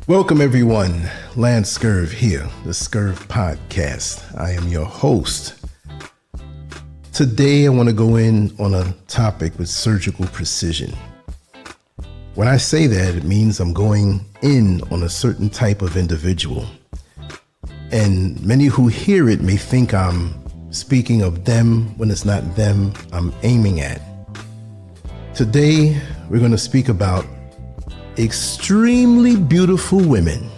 Welcome everyone, Lance Scurv here, the Scurv Podcast. I am your host. Today I want to go in on a topic with surgical precision. When I say that, it means I'm going in on a certain type of individual. And many who hear it may think I'm speaking of them when it's not them I'm aiming at. Today we're going to speak about extremely beautiful women.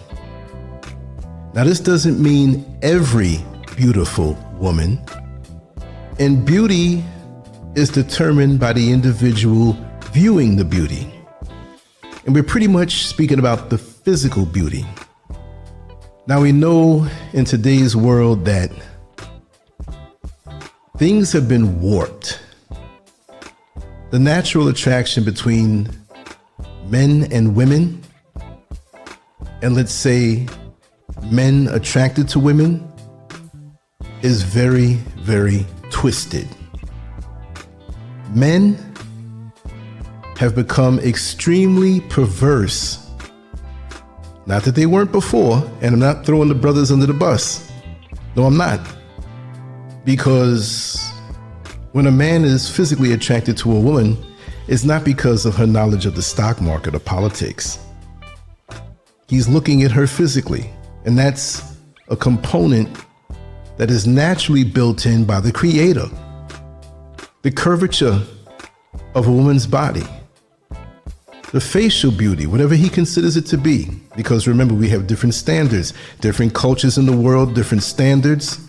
Now, this doesn't mean every beautiful woman, and beauty is determined by the individual viewing the beauty. And we're pretty much speaking about the physical beauty. Now, we know in today's world that things have been warped. The natural attraction between men and women, and let's say men attracted to women, is very, very twisted. Men have become extremely perverse. Not that they weren't before, and I'm not throwing the brothers under the bus. No, I'm not. Because when a man is physically attracted to a woman, it's not because of her knowledge of the stock market or politics. He's looking at her physically, and that's a component that is naturally built in by the Creator. The curvature of a woman's body, the facial beauty, whatever he considers it to be, because remember, we have different standards, different cultures in the world, different standards.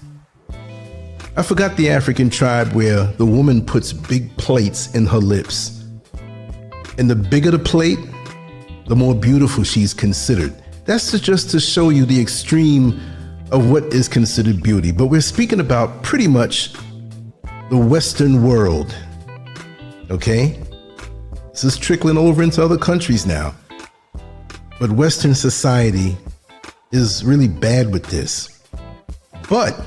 I forgot the African tribe where the woman puts big plates in her lips. And the bigger the plate, the more beautiful she's considered. That's just to show you the extreme of what is considered beauty. But we're speaking about pretty much the Western world, okay? This is trickling over into other countries now. But Western society is really bad with this. But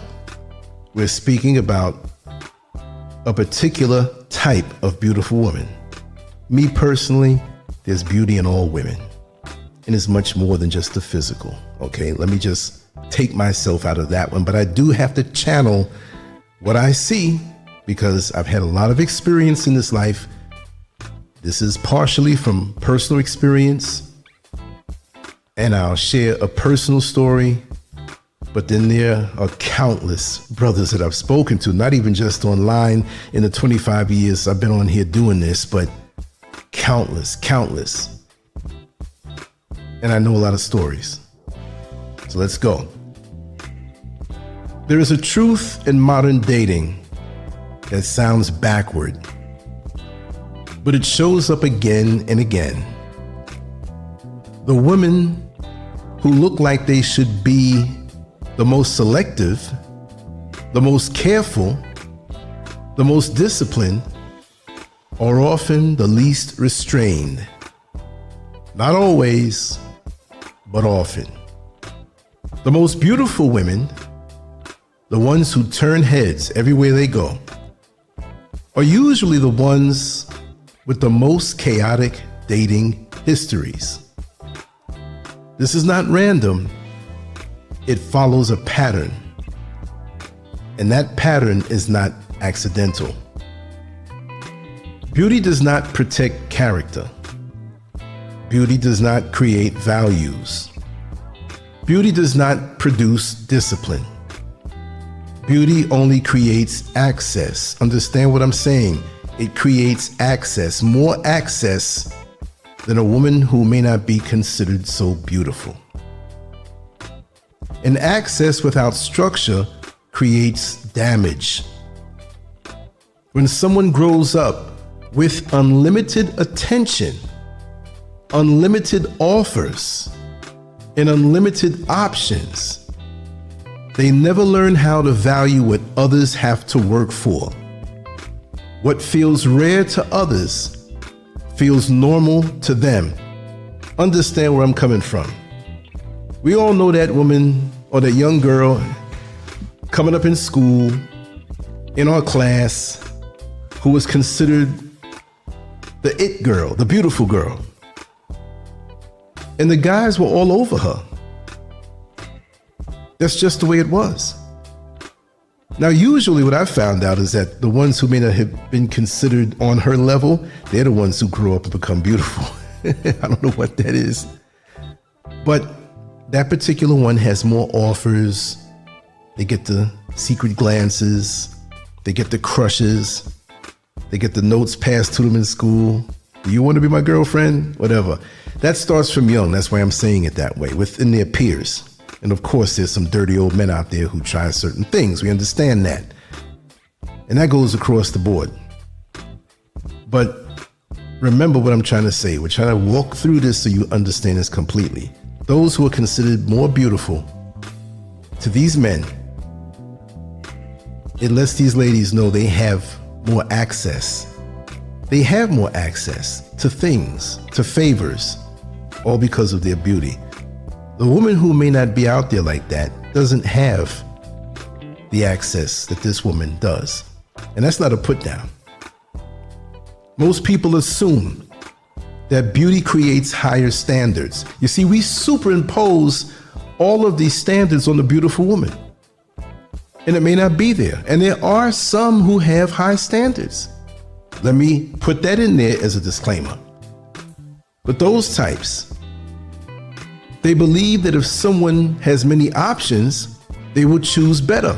we're speaking about a particular type of beautiful woman. Me personally, there's beauty in all women, and it's much more than just the physical, okay? Let me just take myself out of that one, but I do have to channel what I see because I've had a lot of experience in this life. This is partially from personal experience, and I'll share a personal story, but then there are countless brothers that I've spoken to, not even just online in the 25 years I've been on here doing this, but countless. And I know a lot of stories. So let's go. There is a truth in modern dating that sounds backward, but it shows up again and again. The women who look like they should be the most selective, the most careful, the most disciplined, are often the least restrained. Not always, but often. The most beautiful women, the ones who turn heads everywhere they go, are usually the ones with the most chaotic dating histories. This is not random. It follows a pattern. And that pattern is not accidental. Beauty does not protect character. Beauty does not create values. Beauty does not produce discipline. Beauty only creates access. Understand what I'm saying? It creates access, more access than a woman who may not be considered so beautiful. And access without structure creates damage. When someone grows up with unlimited attention, unlimited offers, and unlimited options, they never learn how to value what others have to work for. What feels rare to others feels normal to them. Understand where I'm coming from. We all know that woman or that young girl coming up in school, in our class, who was considered the it girl, the beautiful girl. And the guys were all over her. That's just the way it was. Now, usually what I've found out is that the ones who may not have been considered on her level, they're the ones who grow up and become beautiful. I don't know what that is. But that particular one has more offers. They get the secret glances. They get the crushes. They get the notes passed to them in school. Do you want to be my girlfriend? Whatever. That starts from young. That's why I'm saying it that way, within their peers. And of course, there's some dirty old men out there who try certain things. We understand that. And that goes across the board. But remember what I'm trying to say. We're trying to walk through this so you understand this completely. Those who are considered more beautiful to these men, it lets these ladies know they have more access. They have more access to things, to favors, all because of their beauty. The woman who may not be out there like that doesn't have the access that this woman does. And that's not a put down. Most people assume that beauty creates higher standards. You see, we superimpose all of these standards on the beautiful woman. And it may not be there. And there are some who have high standards. Let me put that in there as a disclaimer. But those types, they believe that if someone has many options, they will choose better.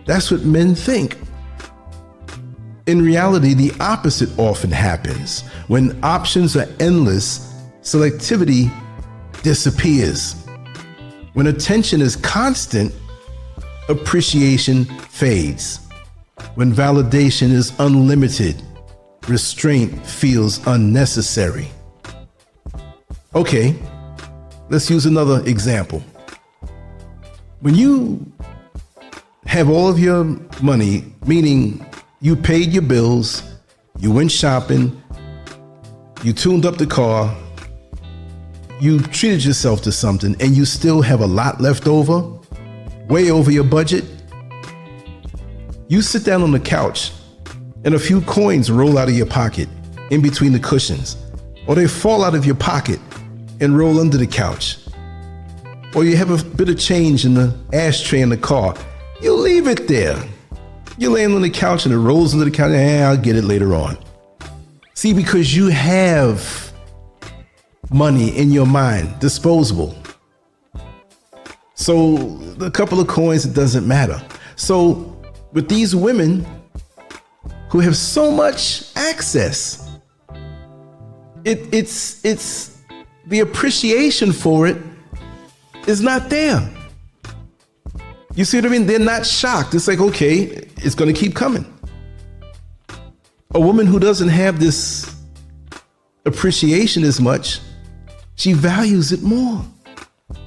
That's what men think. In reality, the opposite often happens. When options are endless, selectivity disappears. When attention is constant, appreciation fades. When validation is unlimited, restraint feels unnecessary. Okay, let's use another example. When you have all of your money, meaning you paid your bills, you went shopping, you tuned up the car, you treated yourself to something, and you still have a lot left over, way over your budget, you sit down on the couch and a few coins roll out of your pocket in between the cushions, or they fall out of your pocket and roll under the couch, or you have a bit of change in the ashtray in the car, you leave it there. You're laying on the couch and it rolls under the couch. I'll get it later on. See, because you have money in your mind, disposable. So a couple of coins, it doesn't matter. So with these women who have so much access, it's the appreciation for it is not there. You see what I mean? They're not shocked. It's like, okay, it's going to keep coming. A woman who doesn't have this appreciation as much, she values it more.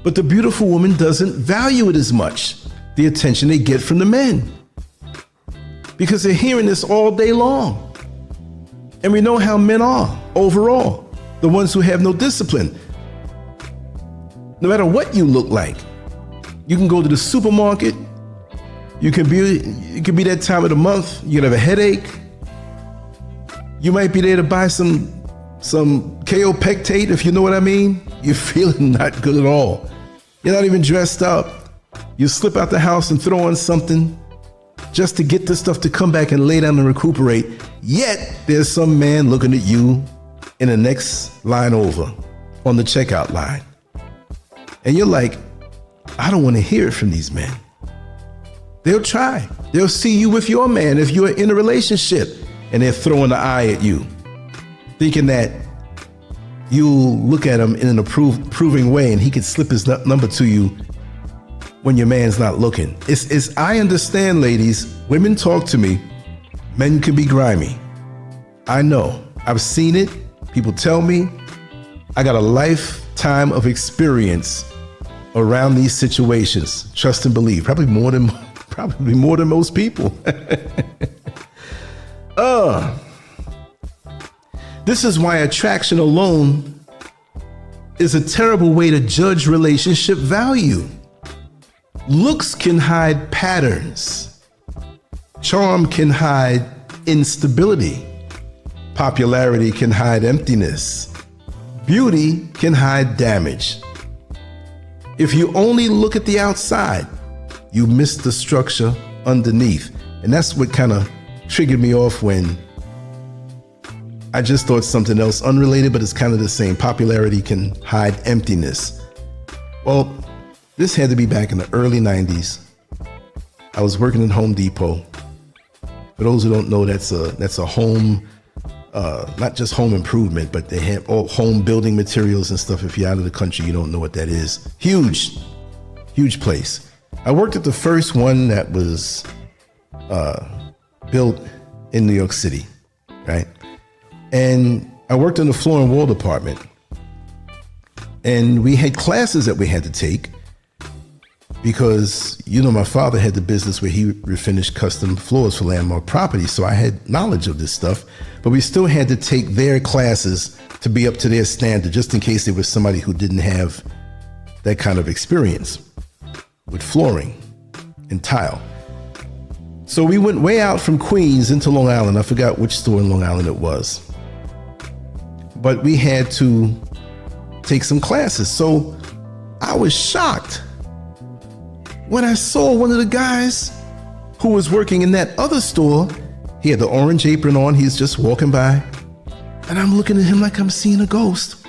But the beautiful woman doesn't value it as much, the attention they get from the men. Because they're hearing this all day long. And we know how men are overall, the ones who have no discipline. No matter what you look like, you can go to the supermarket. It could be that time of the month. You can have a headache. You might be there to buy some KO Pectate, if you know what I mean. You're feeling not good at all. You're not even dressed up. You slip out the house and throw on something just to get this stuff to come back and lay down and recuperate. Yet there's some man looking at you in the next line over on the checkout line. And you're like, I don't want to hear it from these men. They'll try. They'll see you with your man if you're in a relationship, and they're throwing the eye at you, thinking that you'll look at him in an approving way and he could slip his number to you when your man's not looking. I understand, ladies, women talk to me. Men can be grimy. I know. I've seen it. People tell me. I got a lifetime of experience around these situations. Trust and believe. Probably more than most people. This is why attraction alone is a terrible way to judge relationship value. Looks can hide patterns. Charm can hide instability. Popularity can hide emptiness. Beauty can hide damage. If you only look at the outside, you miss the structure underneath. And that's what kind of triggered me off when I just thought something else unrelated, but it's kind of the same. Popularity can hide emptiness. Well, this had to be back in the early 90s. I was working in Home Depot. For those who don't know, that's a home, not just home improvement, but they have all home building materials and stuff. If you're out of the country, you don't know what that is. Huge place. I worked at the first one that was built in New York City, right? And I worked in the floor and wall department. And we had classes that we had to take because, my father had the business where he refinished custom floors for landmark properties. So I had knowledge of this stuff, but we still had to take their classes to be up to their standard, just in case there was somebody who didn't have that kind of experience with flooring and tile. So we went way out from Queens into Long Island. I forgot which store in Long Island it was. But we had to take some classes. So I was shocked when I saw one of the guys who was working in that other store. He had the orange apron on. He's just walking by. And I'm looking at him like I'm seeing a ghost.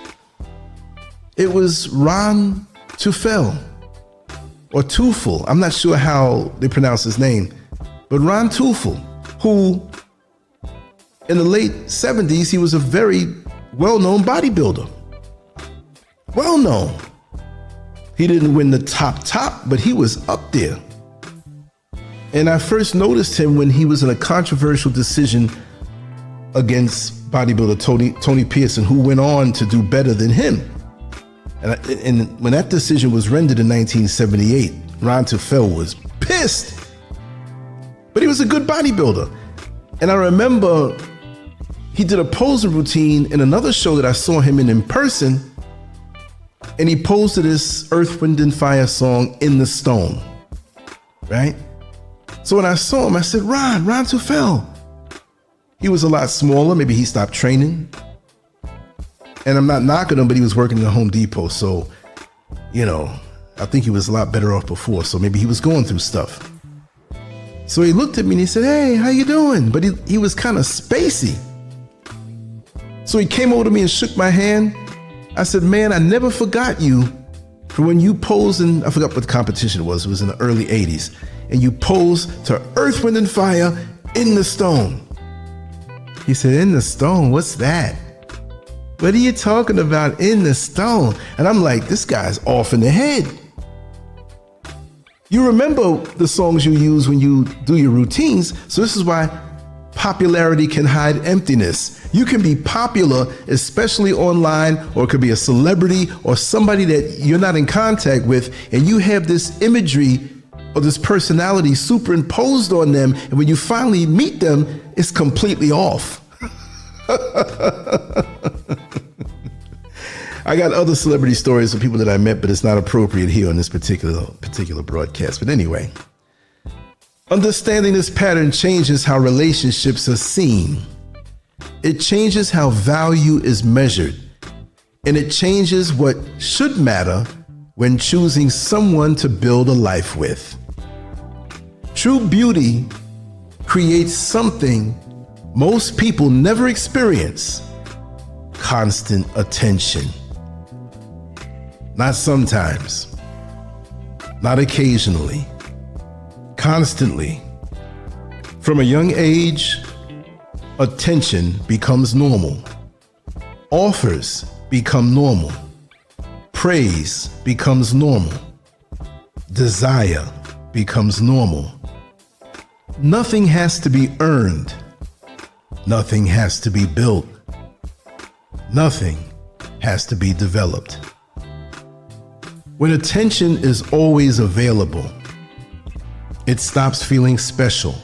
It was Ron Tufel, or Tufel. I'm not sure how they pronounce his name. But Ron Tufel, who in the late 70s, he was a very well-known bodybuilder. Well-known. He didn't win the top, but he was up there. And I first noticed him when he was in a controversial decision against bodybuilder Tony Pearson, who went on to do better than him. And when that decision was rendered in 1978, Ron Tufel was pissed. But he was a good bodybuilder. And I remember he did a posing routine in another show that I saw him in person. And he posed to this Earth, Wind and Fire song, In the Stone, right? So when I saw him, I said, Ron Tufel. He was a lot smaller. Maybe he stopped training. And I'm not knocking him, but he was working in the Home Depot. So, I think he was a lot better off before. So maybe he was going through stuff. So he looked at me and he said, hey, how you doing? But he was kind of spacey. So he came over to me and shook my hand. I said, man, I never forgot you from when you posed in, I forgot what the competition was. It was in the early 80s. And you posed to Earth, Wind and Fire, In the Stone. He said, In the Stone, what's that? What are you talking about, In the Stone? And I'm like, this guy's off in the head. You remember the songs you use when you do your routines. So this is why popularity can hide emptiness. You can be popular, especially online, or it could be a celebrity or somebody that you're not in contact with, and you have this imagery or this personality superimposed on them, and when you finally meet them, it's completely off. I got other celebrity stories of people that I met, but it's not appropriate here on this particular broadcast. But anyway, understanding this pattern changes how relationships are seen. It changes how value is measured. And it changes what should matter when choosing someone to build a life with. True beauty creates something most people never experience: constant attention. Not sometimes, not occasionally, constantly. From a young age, attention becomes normal. Offers become normal. Praise becomes normal. Desire becomes normal. Nothing has to be earned. Nothing has to be built. Nothing has to be developed. When attention is always available, it stops feeling special.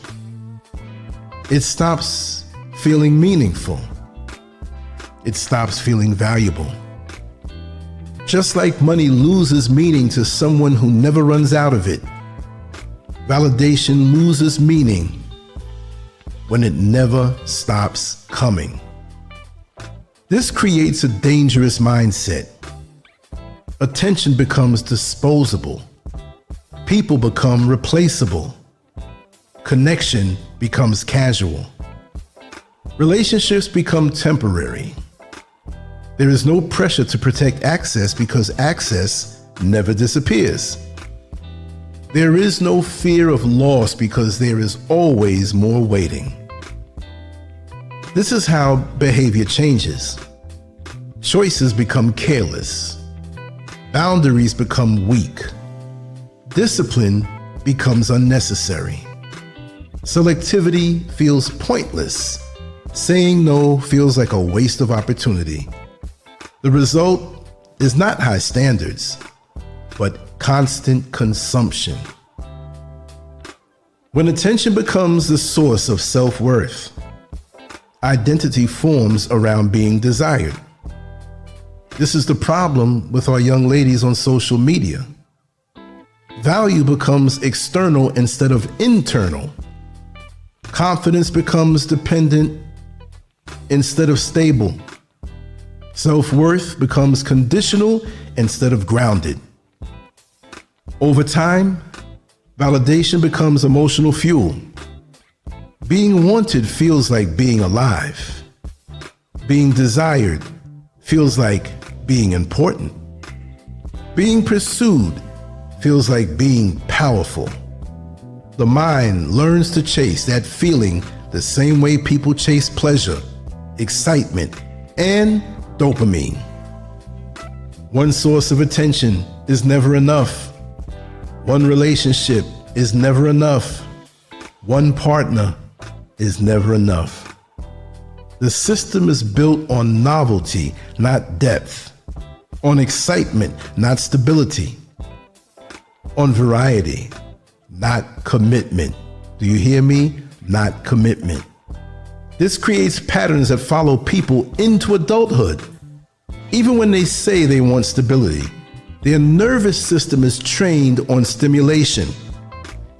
It stops feeling meaningful. It stops feeling valuable. Just like money loses meaning to someone who never runs out of it, validation loses meaning when it never stops coming. This creates a dangerous mindset. Attention becomes disposable. People become replaceable. Connection becomes casual. Relationships become temporary. There is no pressure to protect access because access never disappears. There is no fear of loss because there is always more waiting. This is how behavior changes. Choices become careless. Boundaries become weak. Discipline becomes unnecessary. Selectivity feels pointless. Saying no feels like a waste of opportunity. The result is not high standards, but constant consumption. When attention becomes the source of self-worth, identity forms around being desired. This is the problem with our young ladies on social media. Value becomes external instead of internal. Confidence becomes dependent instead of stable. Self-worth becomes conditional instead of grounded. Over time, validation becomes emotional fuel. Being wanted feels like being alive. Being desired feels like being important. Being pursued feels like being powerful. The mind learns to chase that feeling the same way people chase pleasure, excitement, and dopamine. One source of attention is never enough. One relationship is never enough. One partner is never enough. The system is built on novelty, not depth. On excitement, not stability. On variety, not commitment. Do you hear me? Not commitment. This creates patterns that follow people into adulthood. Even when they say they want stability, their nervous system is trained on stimulation.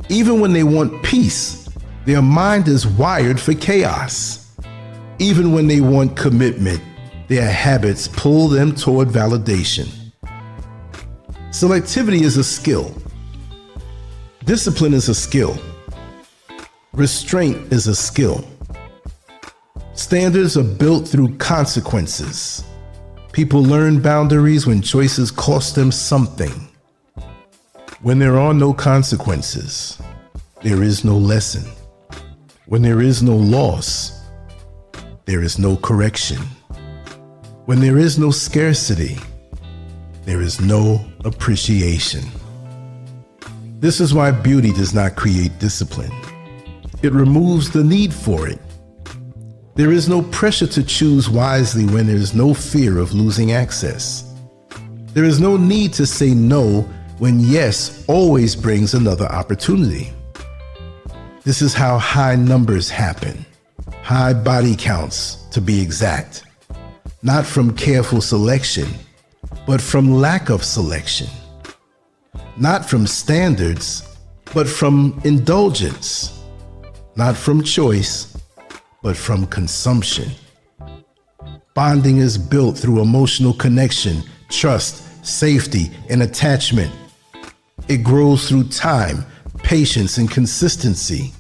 Even when they want peace, their mind is wired for chaos. Even when they want commitment, their habits pull them toward validation. Selectivity is a skill. Discipline is a skill. Restraint is a skill. Standards are built through consequences. People learn boundaries when choices cost them something. When there are no consequences, there is no lesson. When there is no loss, there is no correction. When there is no scarcity, there is no appreciation. This is why beauty does not create discipline. It removes the need for it. There is no pressure to choose wisely when there is no fear of losing access. There is no need to say no when yes always brings another opportunity. This is how high numbers happen. High body counts, to be exact. Not from careful selection, but from lack of selection. Not from standards, but from indulgence. Not from choice, but from consumption. Bonding is built through emotional connection, trust, safety, and attachment. It grows through time, patience, and consistency.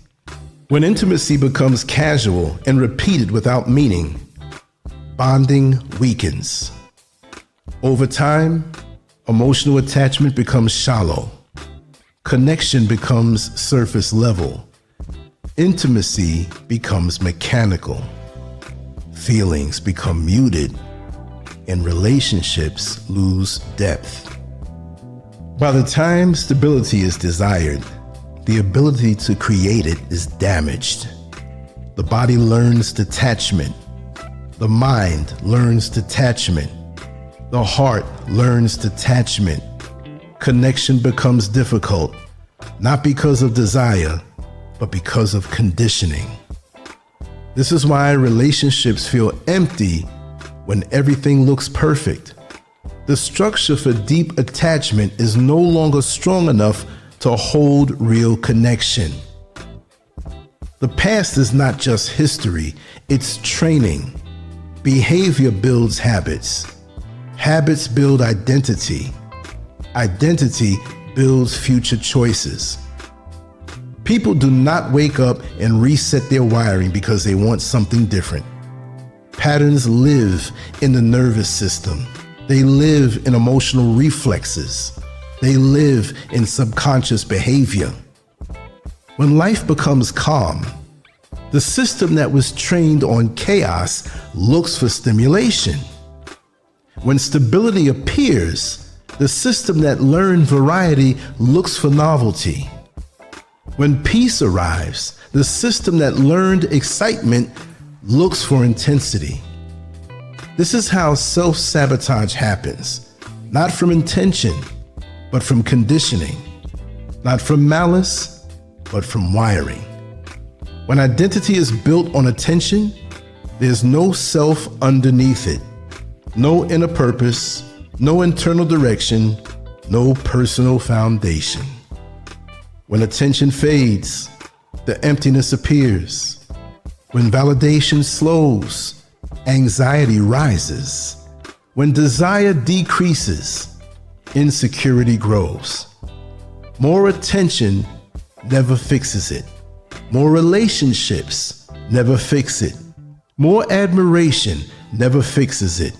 When intimacy becomes casual and repeated without meaning, bonding weakens. Over time, emotional attachment becomes shallow. Connection becomes surface level. Intimacy becomes mechanical. Feelings become muted, and relationships lose depth. By the time stability is desired, the ability to create it is damaged. The body learns detachment. The mind learns detachment. The heart learns detachment. Connection becomes difficult, not because of desire, but because of conditioning. This is why relationships feel empty when everything looks perfect. The structure for deep attachment is no longer strong enough to hold real connection. The past is not just history, it's training. Behavior builds habits. Habits build identity. Identity builds future choices. People do not wake up and reset their wiring because they want something different. Patterns live in the nervous system. They live in emotional reflexes. They live in subconscious behavior. When life becomes calm, the system that was trained on chaos looks for stimulation. When stability appears, the system that learned variety looks for novelty. When peace arrives, the system that learned excitement looks for intensity. This is how self-sabotage happens, not from intention, but from conditioning, not from malice, but from wiring. When identity is built on attention, there's no self underneath it, no inner purpose, no internal direction, no personal foundation. When attention fades, the emptiness appears. When validation slows, anxiety rises. When desire decreases, insecurity grows. More attention never fixes it. More relationships never fix it. More admiration never fixes it.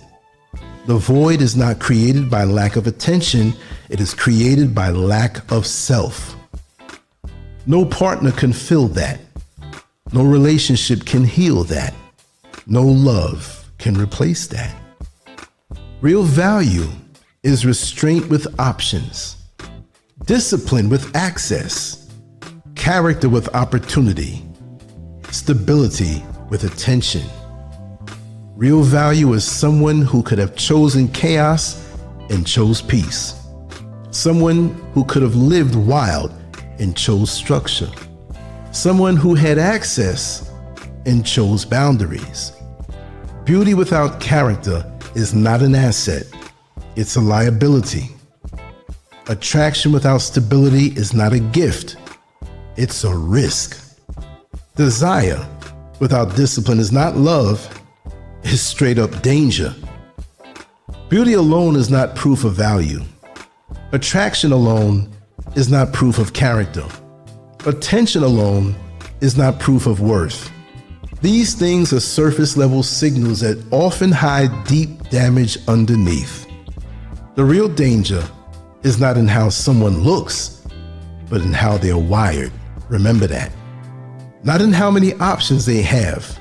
The void is not created by lack of attention, it is created by lack of self. No partner can fill that. No relationship can heal that. No love can replace that. Real value is restraint with options, discipline with access, character with opportunity, stability with attention. Real value is someone who could have chosen chaos and chose peace. Someone who could have lived wild and chose structure. Someone who had access and chose boundaries. Beauty without character is not an asset, it's a liability. Attraction without stability is not a gift, it's a risk. Desire without discipline is not love, it's straight up danger. Beauty alone is not proof of value. Attraction alone is not proof of character. Attention alone is not proof of worth. These things are surface level signals that often hide deep damage underneath. The real danger is not in how someone looks, but in how they're wired. Remember that. Not in how many options they have,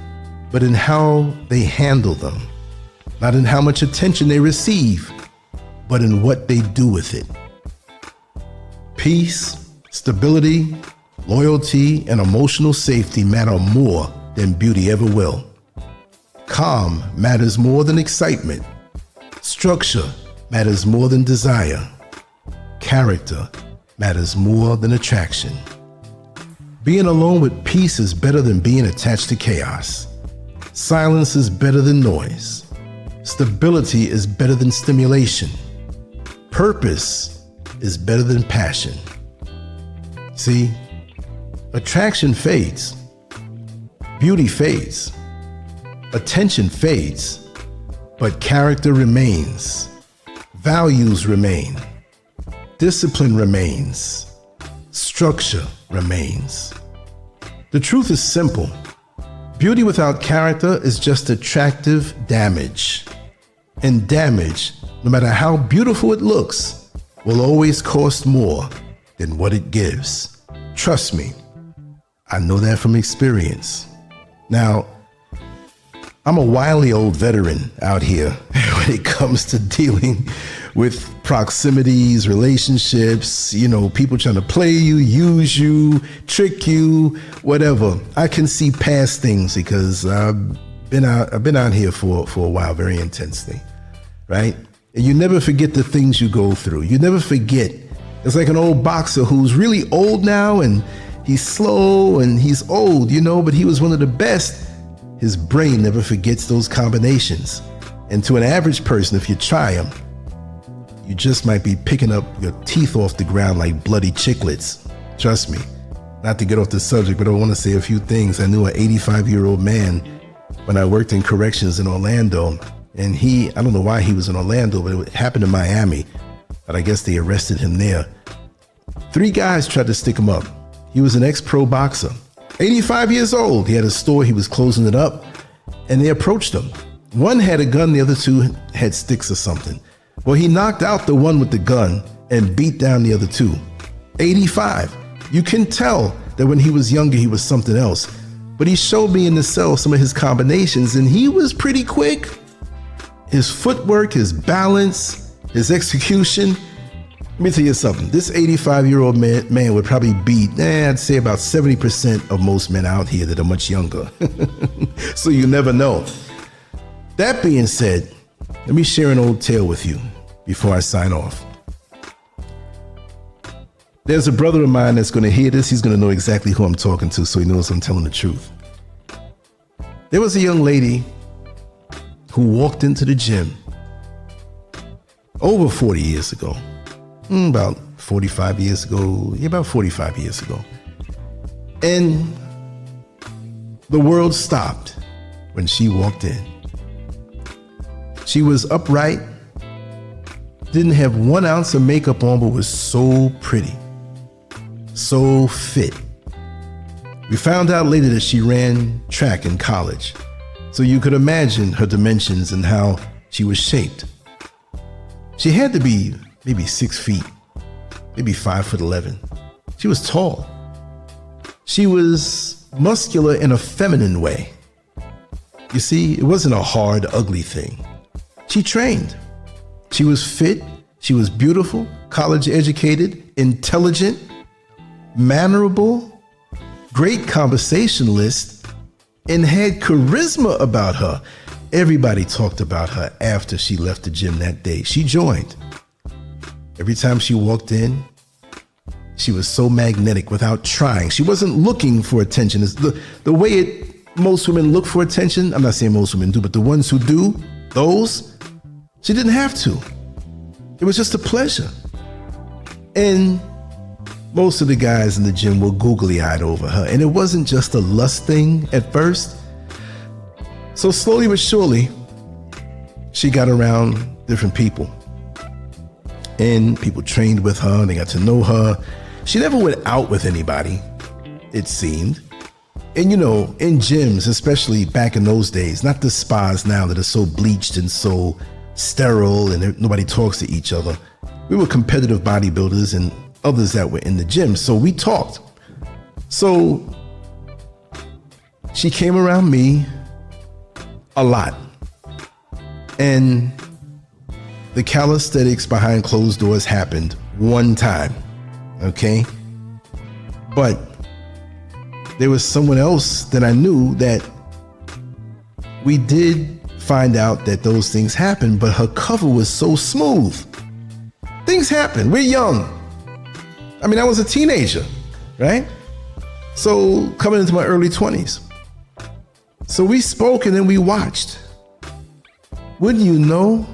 but in how they handle them. Not in how much attention they receive, but in what they do with it. Peace, stability, loyalty, and emotional safety matter more than beauty ever will. Calm matters more than excitement. Structure matters more than desire. Character matters more than attraction. Being alone with peace is better than being attached to chaos. Silence is better than noise. Stability is better than stimulation. Purpose is better than passion. See, attraction fades. Beauty fades. Attention fades. But character remains. Values remain. Discipline remains. Structure remains. The truth is simple. Beauty without character is just attractive damage. And damage, no matter how beautiful it looks, will always cost more than what it gives. Trust me, I know that from experience. Now, I'm a wily old veteran out here when it comes to dealing with proximities, relationships, people trying to play you, use you, trick you, whatever. I can see past things because I've been out here for a while very intensely, right? And you never forget the things you go through. You never forget. It's like an old boxer who's really old now and he's slow and he's old, but he was one of the best. His brain never forgets those combinations. And to an average person, if you try them, you just might be picking up your teeth off the ground like bloody chiclets. Trust me. Not to get off the subject, but I want to say a few things. I knew an 85-year-old man when I worked in corrections in Orlando. And I don't know why he was in Orlando, but it happened in Miami. But I guess they arrested him there. 3 guys tried to stick him up. He was an ex-pro boxer, 85 years old. He had a store, he was closing it up, and they approached him. One had a gun, the other 2 had sticks or something. Well, he knocked out the one with the gun and beat down the other 2. 85. You can tell that when he was younger, he was something else. But he showed me in the cell some of his combinations, and he was pretty quick. His footwork, his balance, his execution. Let me tell you something. This 85-year-old man would probably beat, I'd say about 70% of most men out here that are much younger. So you never know. That being said, let me share an old tale with you before I sign off. There's a brother of mine that's going to hear this. He's going to know exactly who I'm talking to, so he knows I'm telling the truth. There was a young lady who walked into the gym over 40 years ago. About 45 years ago. Yeah, about 45 years ago. And the world stopped when she walked in. She was upright, didn't have 1 ounce of makeup on, but was so pretty, so fit. We found out later that she ran track in college. So you could imagine her dimensions and how she was shaped. She had to be maybe 6 feet, maybe 5'11". She was tall. She was muscular in a feminine way. You see, it wasn't a hard, ugly thing. She trained. She was fit. She was beautiful, college educated, intelligent, mannerable, great conversationalist, and had charisma about her. Everybody talked about her after she left the gym that day. She joined. Every time she walked in, she was so magnetic without trying. She wasn't looking for attention. It's the way most women look for attention. I'm not saying most women do, but the ones who do, those, she didn't have to. It was just a pleasure. And most of the guys in the gym were googly-eyed over her. And it wasn't just a lust thing at first. So slowly but surely, she got around different people. And people trained with her, and they got to know her. She never went out with anybody, it seemed. And you know, in gyms, especially back in those days, not the spas now that are so bleached and so sterile and nobody talks to each other. We were competitive bodybuilders and others that were in the gym, so we talked. So she came around me a lot. And the calisthenics behind closed doors happened one time, okay? But there was someone else that I knew that we did find out that those things happened, but her cover was so smooth. Things happen. We're young. I mean, I was a teenager, right? So coming into my early 20s. So we spoke and then we watched. Wouldn't you know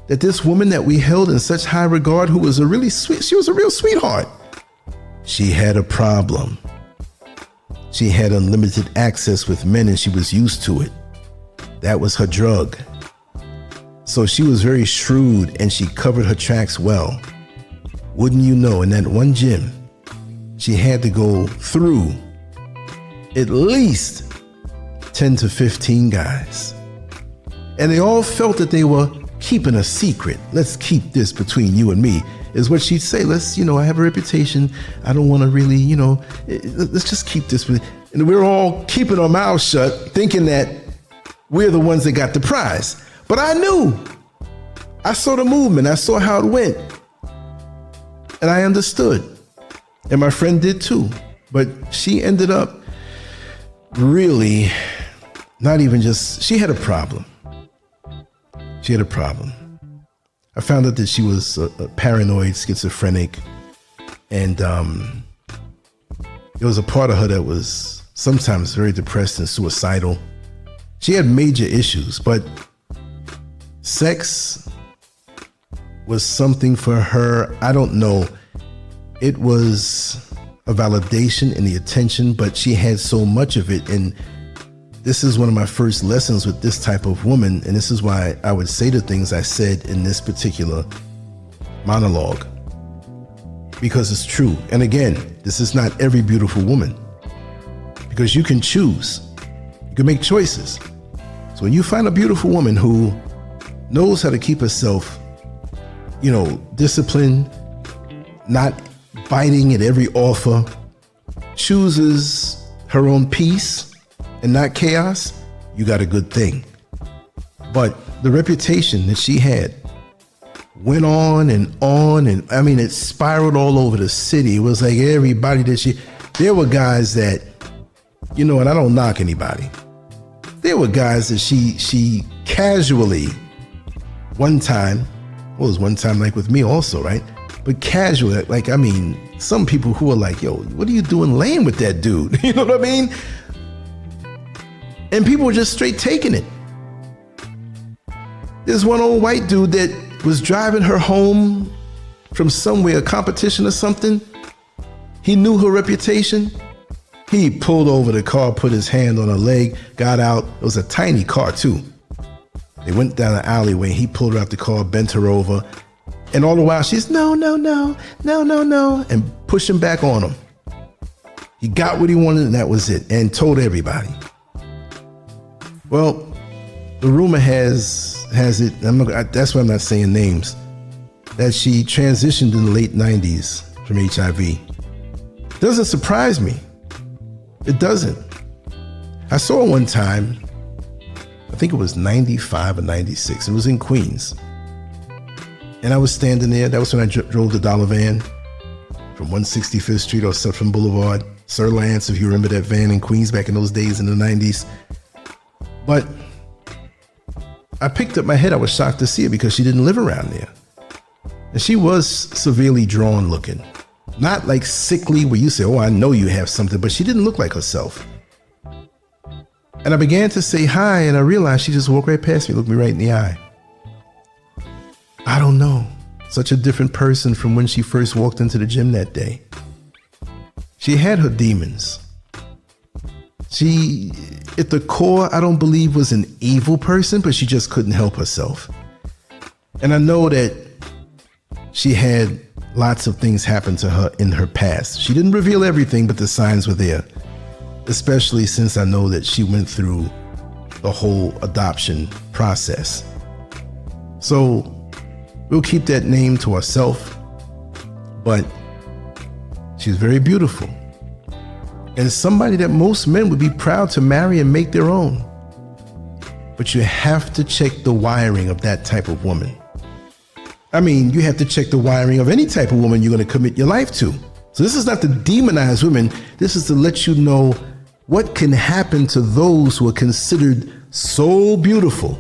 that this woman that we held in such high regard, who was she was a real sweetheart. She had a problem. She had unlimited access with men and she was used to it. That was her drug. So she was very shrewd and she covered her tracks well. Wouldn't you know, in that one gym, she had to go through at least 10 to 15 guys. And they all felt that they were keeping a secret. Let's keep this between you and me, is what she'd say. I have a reputation. I don't want to really, let's just keep this. And we're all keeping our mouths shut, thinking that we're the ones that got the prize. But I knew. I saw the movement. I saw how it went. And I understood. And my friend did too. But she ended up really not even just, she had a problem. She had a problem. I found out that she was a paranoid schizophrenic, and there was a part of her that was sometimes very depressed and suicidal. She had major issues, but sex was something for her. I don't know. It was a validation and the attention, but she had so much of it, and this is one of my first lessons with this type of woman, and this is why I would say the things I said in this particular monologue, because it's true. And again, this is not every beautiful woman, because you can choose, you can make choices. So when you find a beautiful woman who knows how to keep herself, disciplined, not biting at every offer, chooses her own peace and not chaos, you got a good thing. But the reputation that she had went on, and I mean, it spiraled all over the city. It was like everybody there were guys that, and I don't knock anybody. There were guys that she casually, one time like with me also, right? But casually, some people who are like, yo, what are you doing laying with that dude? You know what I mean? And people were just straight taking it. There's one old white dude that was driving her home from somewhere, a competition or something. He knew her reputation. He pulled over the car, put his hand on her leg, got out. It was a tiny car too. They went down an alleyway. He pulled her out the car, bent her over. And all the while she's no, and pushing back on him. He got what he wanted and that was it, and told everybody. Well, the rumor has it, that's why I'm not saying names, that she transitioned in the late 90s from HIV. Doesn't surprise me. It doesn't. I saw her one time, I think it was 95 or 96. It was in Queens. And I was standing there. That was when I drove the dollar van from 165th Street or Sutphin Boulevard. Sir Lance, if you remember that van in Queens back in those days in the 90s. But I picked up my head. I was shocked to see her because she didn't live around there. And she was severely drawn looking. Not like sickly where you say, oh, I know you have something, but she didn't look like herself. And I began to say hi, and I realized she just walked right past me, looked me right in the eye. I don't know. Such a different person from when she first walked into the gym that day. She had her demons. She, at the core, I don't believe was an evil person, but she just couldn't help herself. And I know that she had lots of things happen to her in her past. She didn't reveal everything, but the signs were there, especially since I know that she went through the whole adoption process. So we'll keep that name to ourselves, but she's very beautiful and somebody that most men would be proud to marry and make their own. But you have to check the wiring of that type of woman. I mean, you have to check the wiring of any type of woman you're going to commit your life to. So this is not to demonize women. This is to let you know what can happen to those who are considered so beautiful,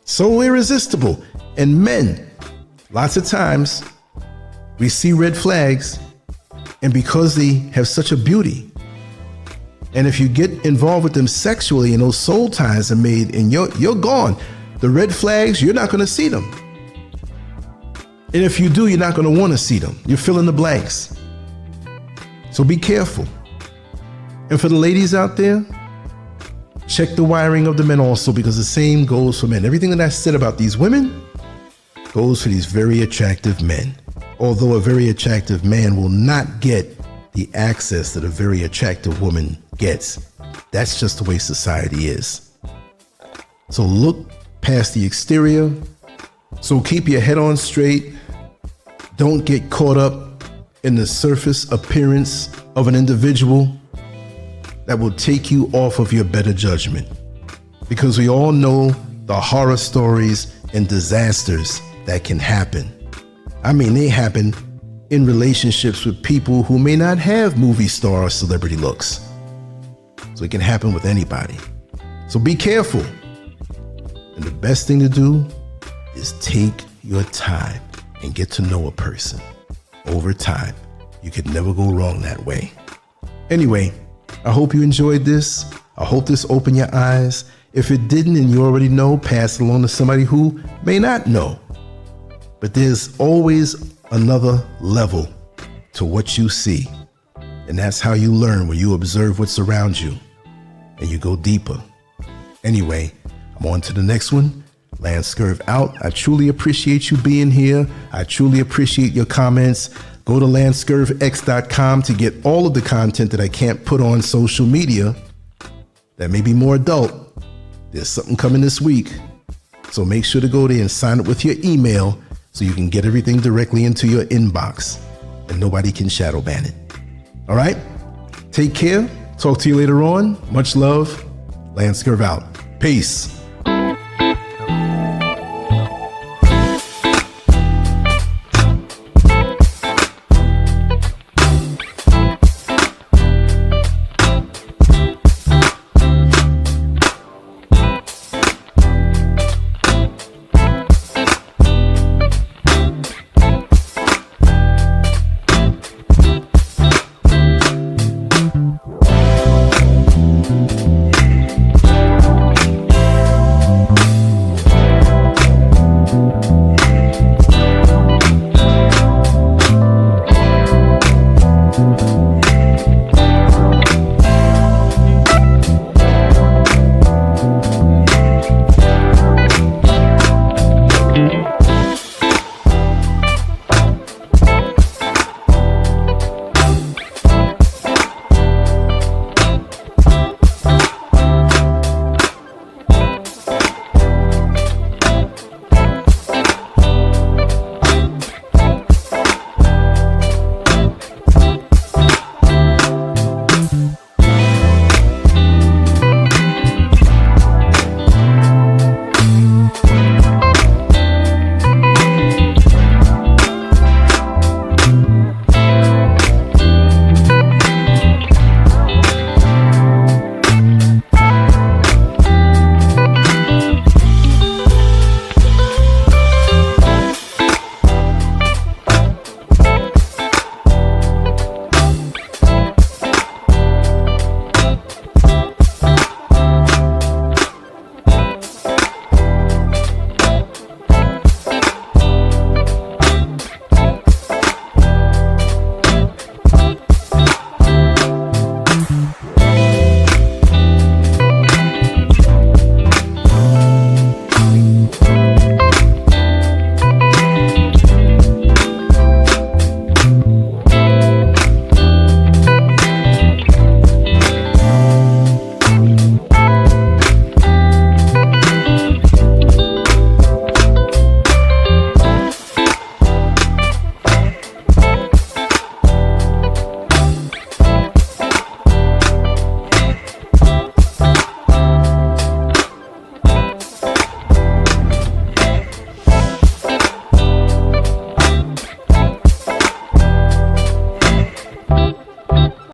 so irresistible. And men, lots of times we see red flags, and because they have such a beauty, and if you get involved with them sexually and those soul ties are made and you're gone, the red flags, you're not going to see them. And if you do, you're not going to want to see them. You're filling the blanks. So be careful. And for the ladies out there, check the wiring of the men also, because the same goes for men. Everything that I said about these women goes for these very attractive men. Although a very attractive man will not get the access that a very attractive woman gets. That's just the way society is. So look past the exterior. So keep your head on straight. Don't get caught up in the surface appearance of an individual that will take you off of your better judgment. Because we all know the horror stories and disasters that can happen. I mean, they happen in relationships with people who may not have movie star or celebrity looks. So it can happen with anybody. So be careful. And the best thing to do is take your time and get to know a person. Over time, you could never go wrong that way. Anyway, I hope you enjoyed this. I hope this opened your eyes. If it didn't and you already know, pass it along to somebody who may not know. But there's always another level to what you see. And that's how you learn, when you observe what's around you. and you go deeper. Anyway, I'm on to the next one. Lance Scurv out. I truly appreciate you being here. I truly appreciate your comments. Go to lancescurvx.com to get all of the content that I can't put on social media that may be more adult. There's something coming this week. So make sure to go there and sign up with your email so you can get everything directly into your inbox and nobody can shadow ban it. All right? Take care. Talk to you later on. Much love. Lance Scurv out. Peace.